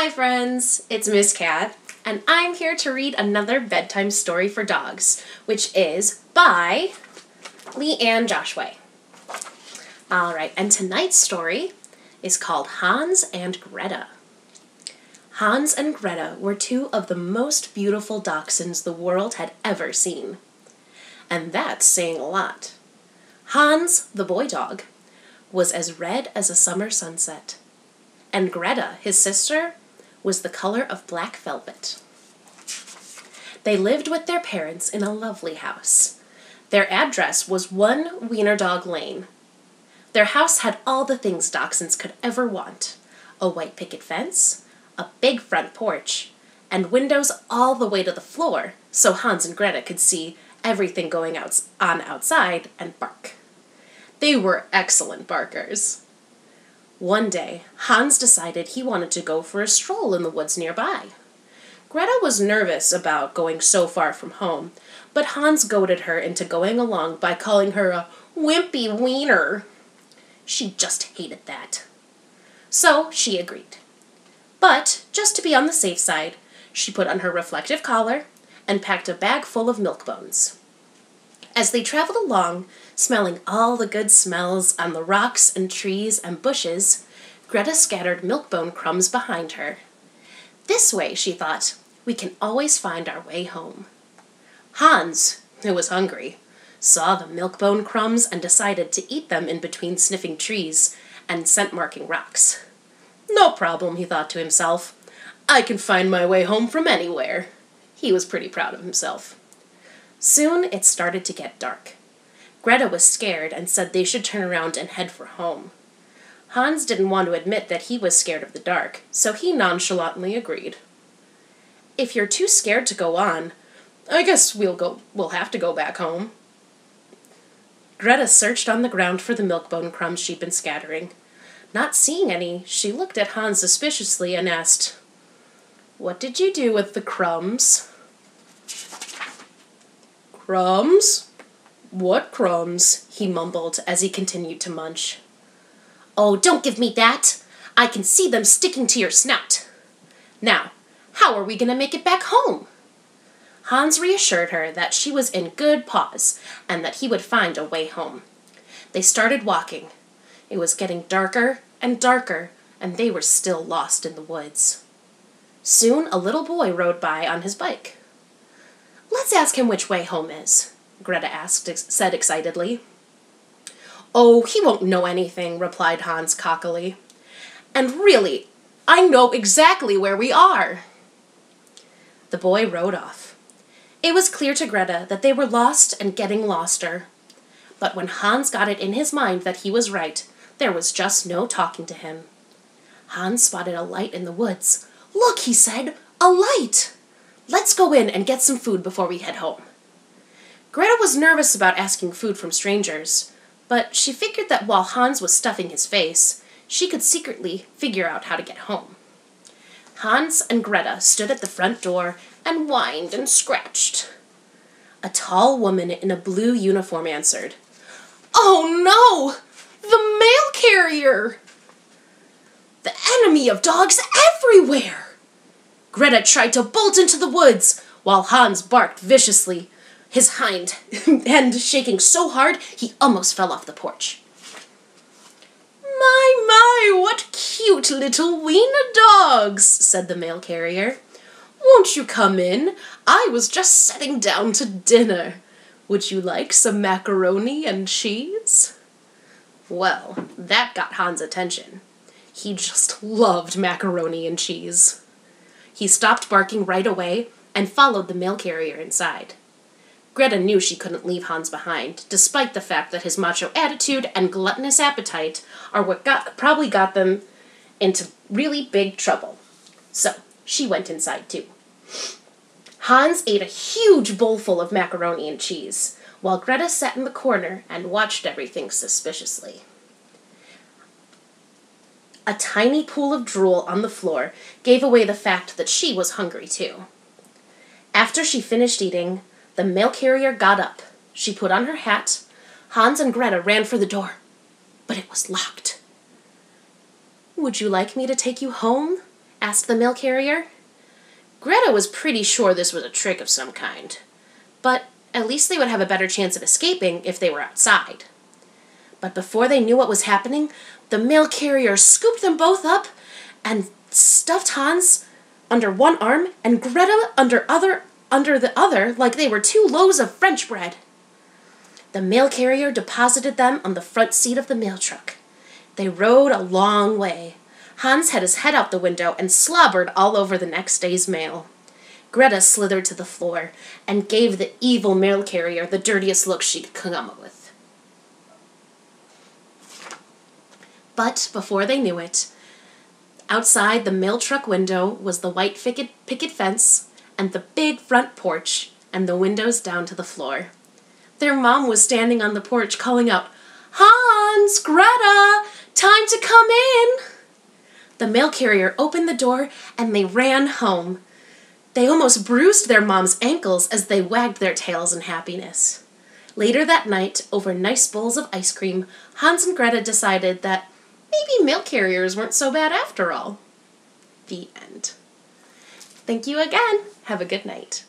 Hi friends, it's Miss Cat, and I'm here to read another bedtime story for dogs, which is by Leigh Anne Jasheway. Alright, and tonight's story is called Hans and Greta. Hans and Greta were two of the most beautiful dachshunds the world had ever seen. And that's saying a lot. Hans, the boy dog, was as red as a summer sunset. And Greta, his sister, was the color of black velvet. They lived with their parents in a lovely house. Their address was 1 Wiener Dog Lane. Their house had all the things dachshunds could ever want: a white picket fence, a big front porch, and windows all the way to the floor so Hans and Greta could see everything going on outside and bark. They were excellent barkers. One day, Hans decided he wanted to go for a stroll in the woods nearby. Greta was nervous about going so far from home, but Hans goaded her into going along by calling her a wimpy wiener. She just hated that. So she agreed. But, just to be on the safe side, she put on her reflective collar and packed a bag full of milk bones. As they traveled along, smelling all the good smells on the rocks and trees and bushes, Greta scattered milk-bone crumbs behind her. This way, she thought, we can always find our way home. Hans, who was hungry, saw the milk-bone crumbs and decided to eat them in between sniffing trees and scent-marking rocks. No problem, he thought to himself. I can find my way home from anywhere. He was pretty proud of himself. Soon it started to get dark. Greta was scared and said they should turn around and head for home. Hans didn't want to admit that he was scared of the dark, so he nonchalantly agreed. If you're too scared to go on, I guess we'll have to go back home. Greta searched on the ground for the milk-bone crumbs she'd been scattering. Not seeing any, she looked at Hans suspiciously and asked, "What did you do with the crumbs?" "Crumbs? What crumbs?" he mumbled as he continued to munch. "Oh, don't give me that! I can see them sticking to your snout. Now, how are we going to make it back home?" Hans reassured her that she was in good paws and that he would find a way home. They started walking. It was getting darker and darker, and they were still lost in the woods. Soon a little boy rode by on his bike. "Let's ask him which way home is," Greta said excitedly. "Oh, he won't know anything," replied Hans cockily. "And really, I know exactly where we are." The boy rode off. It was clear to Greta that they were lost and getting loster. But when Hans got it in his mind that he was right, there was just no talking to him. Hans spotted a light in the woods. "Look," he said, "a light! Let's go in and get some food before we head home." Greta was nervous about asking food from strangers, but she figured that while Hans was stuffing his face, she could secretly figure out how to get home. Hans and Greta stood at the front door and whined and scratched. A tall woman in a blue uniform answered. "Oh no! The mail carrier! The enemy of dogs everywhere!" Greta tried to bolt into the woods, while Hans barked viciously, his hind end shaking so hard he almost fell off the porch. My, what cute little wiener dogs," said the mail carrier. "Won't you come in? I was just setting down to dinner. Would you like some macaroni and cheese?" Well, that got Hans' attention. He just loved macaroni and cheese. He stopped barking right away and followed the mail carrier inside. Greta knew she couldn't leave Hans behind, despite the fact that his macho attitude and gluttonous appetite are what probably got them into really big trouble. So she went inside too. Hans ate a huge bowlful of macaroni and cheese, while Greta sat in the corner and watched everything suspiciously. A tiny pool of drool on the floor gave away the fact that she was hungry too. After she finished eating, the mail carrier got up. She put on her hat. Hans and Greta ran for the door, but it was locked. "Would you like me to take you home?" asked the mail carrier. Greta was pretty sure this was a trick of some kind, but at least they would have a better chance of escaping if they were outside. But before they knew what was happening, the mail carrier scooped them both up and stuffed Hans under one arm and Greta under the other like they were 2 loaves of French bread. The mail carrier deposited them on the front seat of the mail truck. They rode a long way. Hans had his head out the window and slobbered all over the next day's mail. Greta slithered to the floor and gave the evil mail carrier the dirtiest look she could come up with. But before they knew it, outside the mail truck window was the white picket fence and the big front porch and the windows down to the floor. Their mom was standing on the porch calling out, "Hans, Greta, time to come in!" The mail carrier opened the door and they ran home. They almost bruised their mom's ankles as they wagged their tails in happiness. Later that night, over nice bowls of ice cream, Hans and Greta decided that maybe mail carriers weren't so bad after all. The end. Thank you again. Have a good night.